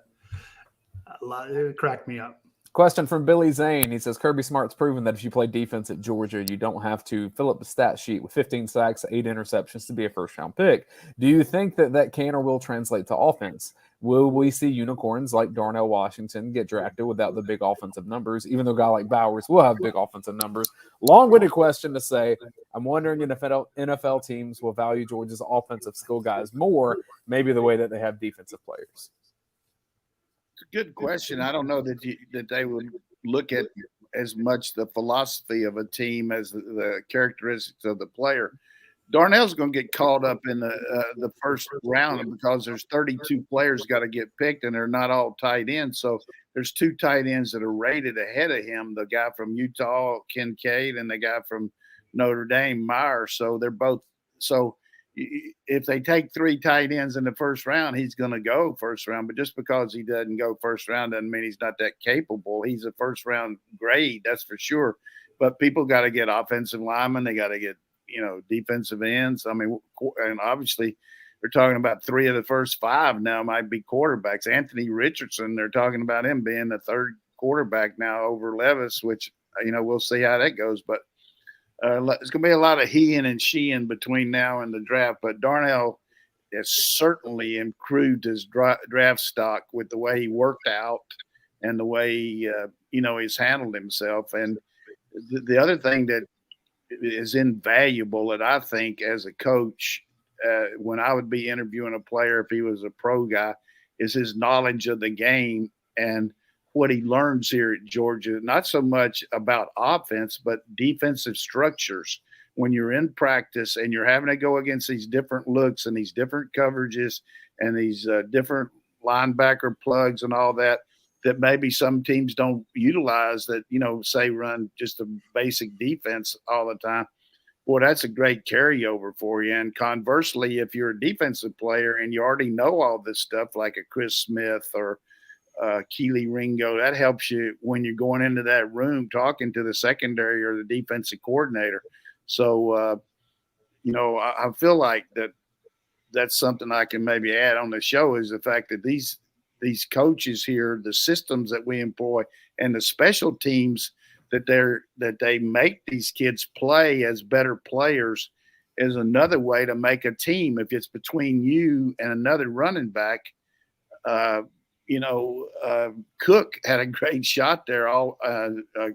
lot. It cracked me up. Question from Billy Zane. He says, Kirby Smart's proven that if you play defense at Georgia, you don't have to fill up the stat sheet with 15 sacks, 8 interceptions to be a first-round pick. Do you think that can or will translate to offense? Will we see unicorns like Darnell Washington get drafted without the big offensive numbers, even though a guy like Bowers will have big offensive numbers? Long-winded question to say, I'm wondering if NFL teams will value Georgia's offensive skill guys more, maybe the way that they have defensive players. It's a good question. I don't know that they would look at as much the philosophy of a team as the characteristics of the player. Darnell's going to get called up in the first round because there's 32 players got to get picked, and they're not all tight ends. So there's 2 tight ends that are rated ahead of him, the guy from Utah, Kincaid, and the guy from Notre Dame, Meyer. So they're both – so if they take 3 tight ends in the first round, he's going to go first round. But just because he doesn't go first round doesn't mean he's not that capable. He's a first-round grade, that's for sure. But people got to get offensive linemen. They got to get – defensive ends. I mean, and obviously they're talking about 3 of the first 5 now might be quarterbacks. Anthony Richardson, they're talking about him being the 3rd quarterback now over Levis, which, we'll see how that goes. But it's going to be a lot of he-ing and she-ing between now and the draft. But Darnell has certainly improved his draft stock with the way he worked out and the way, he's handled himself. And the other thing that is invaluable that I think as a coach, when I would be interviewing a player, if he was a pro guy, is his knowledge of the game and what he learns here at Georgia. Not so much about offense, but defensive structures. When you're in practice and you're having to go against these different looks and these different coverages and these different linebacker plugs and all that maybe some teams don't utilize that, say run just a basic defense all the time. Boy, that's a great carryover for you. And conversely, if you're a defensive player and you already know all this stuff like a Chris Smith or Keely Ringo, that helps you when you're going into that room talking to the secondary or the defensive coordinator. So, I feel like that's something I can maybe add on the show is the fact that these coaches here, the systems that we employ and the special teams that they make these kids play as better players is another way to make a team. If it's between you and another running back, Cook had a great shot there.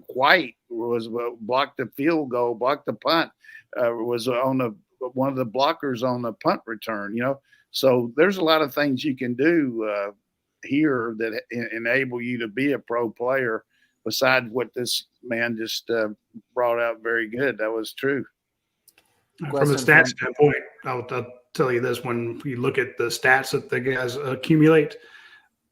White was blocked the field goal, blocked the punt, was on one of the blockers on the punt return, So there's a lot of things you can do here that enable you to be a pro player besides what this man just brought out very good. That was true. From a stats standpoint, I'll tell you this, when you look at the stats that the guys accumulate,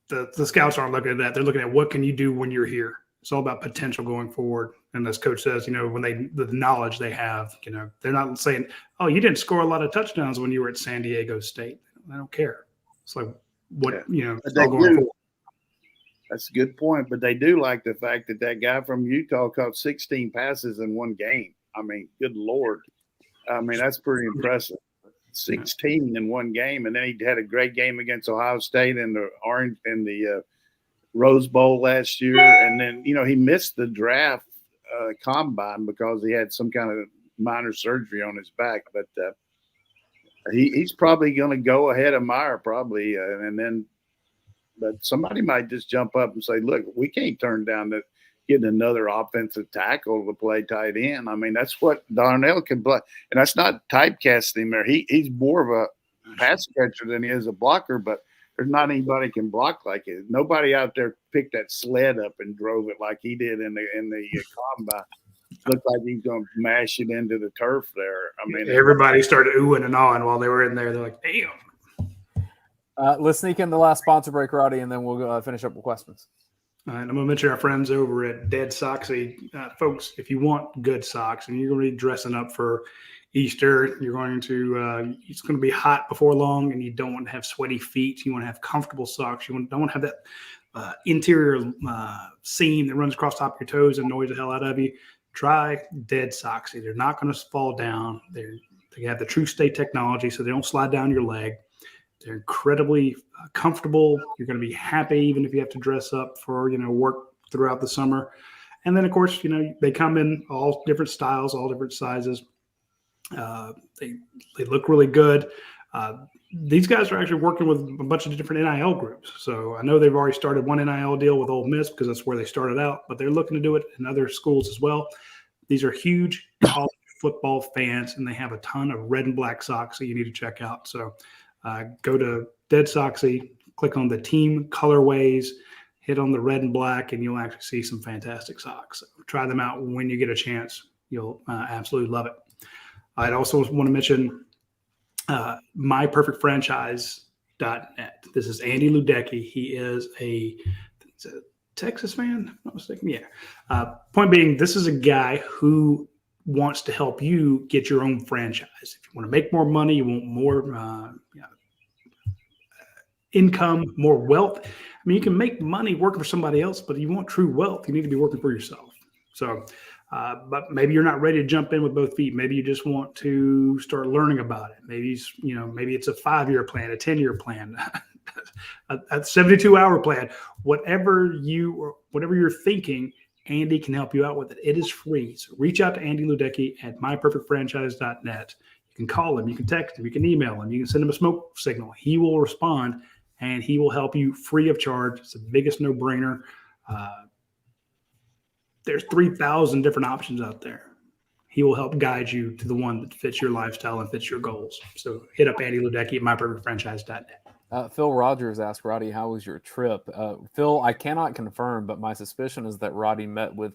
the scouts aren't looking at that. They're looking at what can you do when you're here. It's all about potential going forward. And as coach says, when the knowledge they have, they're not saying, oh, you didn't score a lot of touchdowns when you were at San Diego State. I don't care. It's like, it's all going forward. That's a good point. But they do like the fact that guy from Utah caught 16 passes in one game. I mean, good Lord. I mean, that's pretty impressive. 16 in one game. And then he had a great game against Ohio State in the Rose Bowl last year. And then, he missed the draft combine because he had some kind of minor surgery on his back. But he's probably going to go ahead of Meyer probably. But somebody might just jump up and say, look, we can't turn down getting another offensive tackle to play tight end. I mean, that's what Darnell can play. And that's not typecasting him there. He's more of a pass catcher than he is a blocker, but there's not anybody can block like it. Nobody out there picked that sled up and drove it like he did in the combine. Looked like he's going to mash it into the turf there. I mean, everybody started oohing and awing while they were in there. They're like, damn. Let's sneak in the last sponsor break, Radi, and then we'll finish up with questions. All right, I'm going to mention our friends over at Dead Soxy. Folks, if you want good socks and you're going to be dressing up for Easter, you're going to it's going to be hot before long, and you don't want to have sweaty feet. You want to have comfortable socks. You don't want to have that interior seam that runs across the top of your toes and annoys the hell out of you. Try Dead Soxy. They're not going to fall down. They have the True Stay technology, so they don't slide down your leg. They're incredibly comfortable. You're going to be happy even if you have to dress up for, work throughout the summer. And then, of course, they come in all different styles, all different sizes. They look really good. These guys are actually working with a bunch of different NIL groups. So I know they've already started one NIL deal with Ole Miss because that's where they started out, but they're looking to do it in other schools as well. These are huge college football fans, and they have a ton of red and black socks that you need to check out. So go to Dead Soxy, click on the team colorways, hit on the red and black, and you'll actually see some fantastic socks. So try them out when you get a chance. You'll absolutely love it. I'd also want to mention myperfectfranchise.net. This is Andy Ludecky. He is a Texas fan, if I'm not mistaken. Yeah. Point being, this is a guy who wants to help you get your own franchise. If you want to make more money, you want more income, more wealth. I mean, you can make money working for somebody else, but if you want true wealth, you need to be working for yourself. So, but maybe you're not ready to jump in with both feet. Maybe you just want to start learning about it. Maybe it's a 5-year plan, a 10-year plan, a 72-hour plan. Whatever you're thinking, Andy can help you out with it. It is free. So reach out to Andy Ludecky at myperfectfranchise.net. You can call him, you can text him, you can email him, you can send him a smoke signal. He will respond, and he will help you free of charge. It's the biggest no-brainer. There's 3,000 different options out there. He will help guide you to the one that fits your lifestyle and fits your goals. So hit up Andy Ludecky at myperfectfranchise.net. Phil Rogers asked Roddy, how was your trip? Phil, I cannot confirm, but my suspicion is that Roddy met with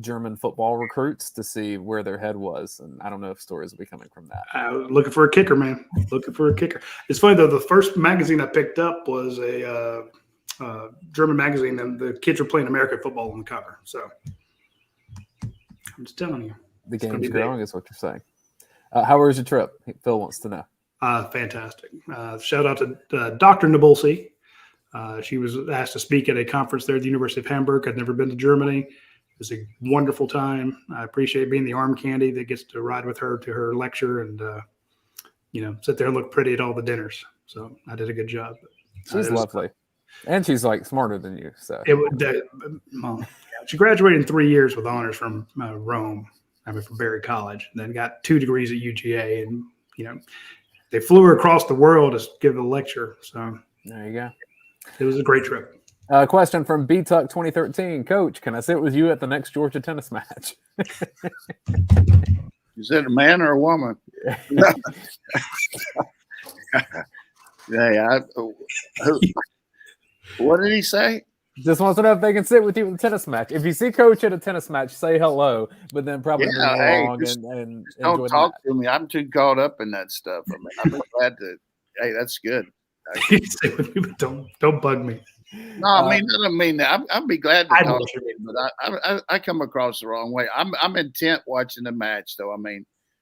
German football recruits to see where their head was. And I don't know if stories will be coming from that. Looking for a kicker, man. Looking for a kicker. It's funny, though. The first magazine I picked up was a German magazine, and the kids were playing American football on the cover. So I'm just telling you. The game's growing is what you're saying. How was your trip? Phil wants to know. Fantastic. Shout out to Dr. Nabulsi. She was asked to speak at a conference there at the University of Hamburg. I'd never been to Germany. It was a wonderful time. I appreciate being the arm candy that gets to ride with her to her lecture and, sit there and look pretty at all the dinners. So I did a good job. She's lovely. And she's smarter than you. So she graduated in 3 years with honors from Rome, from Berry College, and then got 2 degrees at UGA. And, they flew her across the world to give a lecture. So there you go. It was a great trip. Question from BTuck 2013. Coach, can I sit with you at the next Georgia tennis match? Is it a man or a woman? What did he say? Just wants to know if they can sit with you at the tennis match. If you see Coach at a tennis match, say hello, but then probably move along and don't talk to me. I'm too caught up in that stuff. I'm glad to. Hey, that's good. Sit with me, but don't bug me. No, I don't mean that. I'd be glad to talk to you, but I come across the wrong way. I'm intent watching the match, though.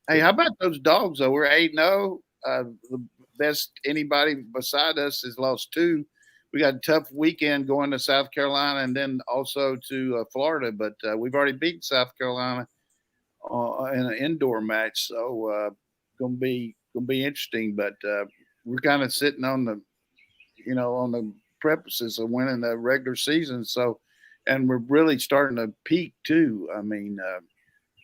Hey, how about those dogs? Though we're 8-0. The best anybody beside us has lost 2. We got a tough weekend going to South Carolina and then also to Florida, but we've already beaten South Carolina in an indoor match, so gonna be interesting. But we're kind of sitting on the precipice of winning the regular season, so and we're really starting to peak too.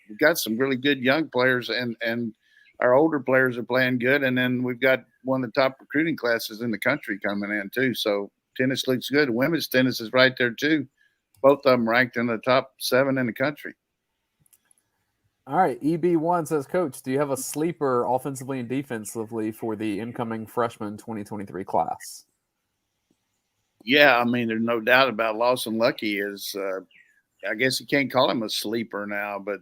We've got some really good young players, and our older players are playing good, and then we've got one of the top recruiting classes in the country coming in too. So tennis looks good. Women's tennis is right there too. Both of them ranked in the top 7 in the country. All right. EB1 says, Coach, do you have a sleeper offensively and defensively for the incoming freshman 2023 class? Yeah, there's no doubt about Lawson Lucky is I guess you can't call him a sleeper now, but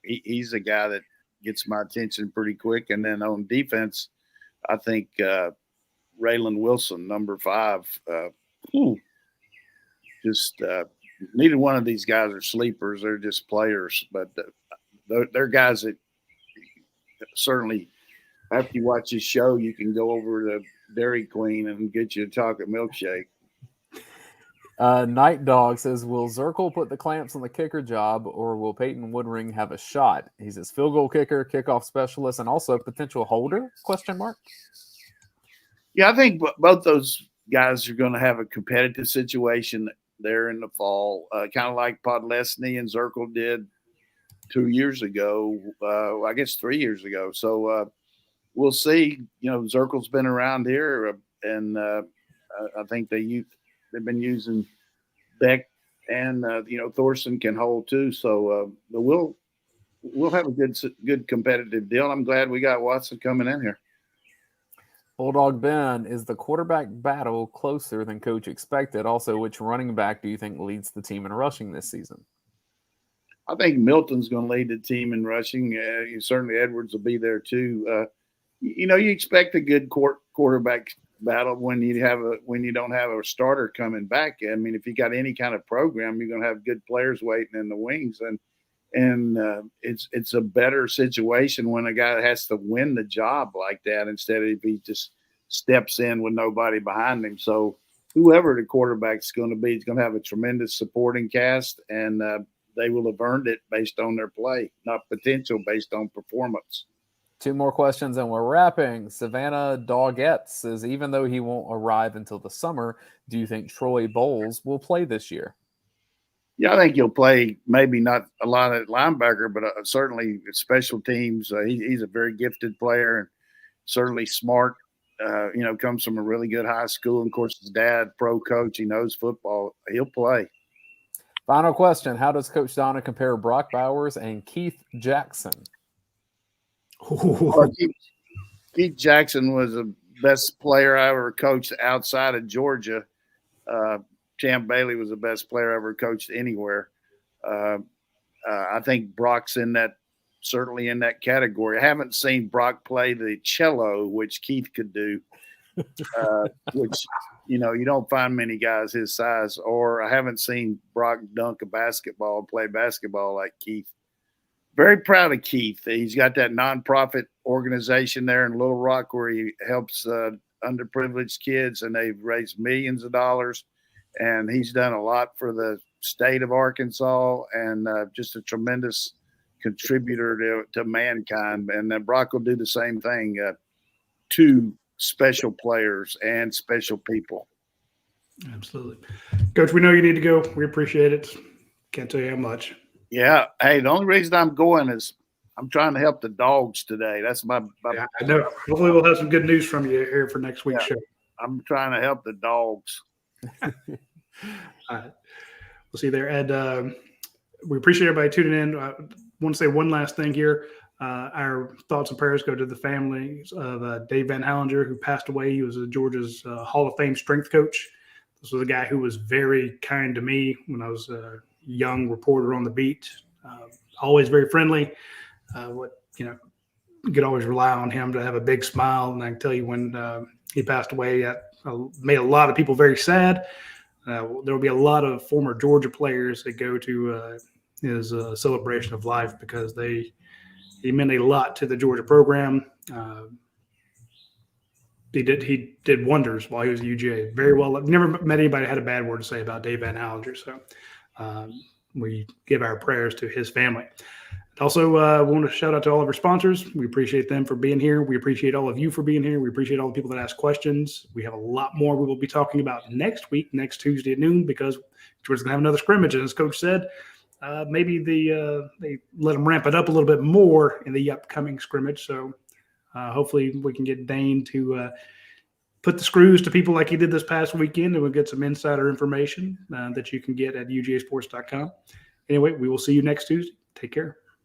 he's a guy that gets my attention pretty quick. And then on defense, I think Raylan Wilson, number 5, neither one of these guys are sleepers. They're just players, but they're guys that certainly, after you watch this show, you can go over to Dairy Queen and get you a chocolate milkshake. Night Dog says, will Zirkle put the clamps on the kicker job, or will Peyton Woodring have a shot? He's his field goal kicker, kickoff specialist, and also potential holder, ? Yeah, I think both those guys are going to have a competitive situation. there in the fall, kind of like Podlesny and Zirkle did 2 years ago, I guess 3 years ago. So we'll see. Zirkle's been around here, and I think they've been using Beck, and Thorson can hold too. So we'll have a good competitive deal. I'm glad we got Watson coming in here. Bulldog Ben, is the quarterback battle closer than coach expected? Also, which running back do you think leads the team in rushing this season? I think Milton's going to lead the team in rushing. Certainly Edwards will be there too. You expect a good quarterback battle when you don't have a starter coming back. I mean, if you got any kind of program, you're going to have good players waiting in the wings, and it's a better situation when a guy has to win the job like that instead of if he just steps in with nobody behind him. So whoever the quarterback's going to be is going to have a tremendous supporting cast, and they will have earned it based on their play, not potential based on performance. 2 more questions and we're wrapping. Savannah Doggett says, even though he won't arrive until the summer, do you think Troy Bowles will play this year? Yeah, I think he'll play, maybe not a lot at linebacker, but certainly special teams. He's a very gifted player and certainly smart. Comes from a really good high school. And of course, his dad, pro coach, he knows football. He'll play. Final question. How does Coach Donnan compare Brock Bowers and Keith Jackson? Keith Jackson was the best player I ever coached outside of Georgia. Champ Bailey was the best player I ever coached anywhere. I think Brock's certainly in that category. I haven't seen Brock play the cello, which Keith could do, which, you don't find many guys his size, or I haven't seen Brock dunk a basketball, play basketball like Keith. Very proud of Keith. He's got that nonprofit organization there in Little Rock where he helps underprivileged kids, and they've raised millions of dollars. And he's done a lot for the state of Arkansas, and just a tremendous contributor to mankind. And then Brock will do the same thing to special players and special people. Absolutely. Coach, we know you need to go. We appreciate it. Can't tell you how much. Yeah. Hey, the only reason I'm going is I'm trying to help the dogs today. That's my yeah, I know. Hopefully we'll have some good news from you here for next week's show. I'm trying to help the dogs. All right. We'll see you there, Ed. We appreciate everybody tuning in. I want to say one last thing here. Our thoughts and prayers go to the families of Dave Van Hallinger, who passed away. He was Georgia's Hall of Fame strength coach. This was a guy who was very kind to me when I was a young reporter on the beat. Always very friendly. You could always rely on him to have a big smile. And I can tell you when he passed away, that made a lot of people very sad. There will be a lot of former Georgia players that go to his celebration of life because he meant a lot to the Georgia program. He did wonders while he was at UGA. Very well. Never met anybody that had a bad word to say about Dave Van Hallinger. So we give our prayers to his family. Also, want to shout out to all of our sponsors. We appreciate them for being here. We appreciate all of you for being here. We appreciate all the people that ask questions. We have a lot more we will be talking about next week, next Tuesday at noon, because Georgia's going to have another scrimmage. And as Coach said, maybe they let them ramp it up a little bit more in the upcoming scrimmage. So hopefully we can get Dayne to put the screws to people like he did this past weekend, and we'll get some insider information that you can get at UGASports.com. Anyway, we will see you next Tuesday. Take care.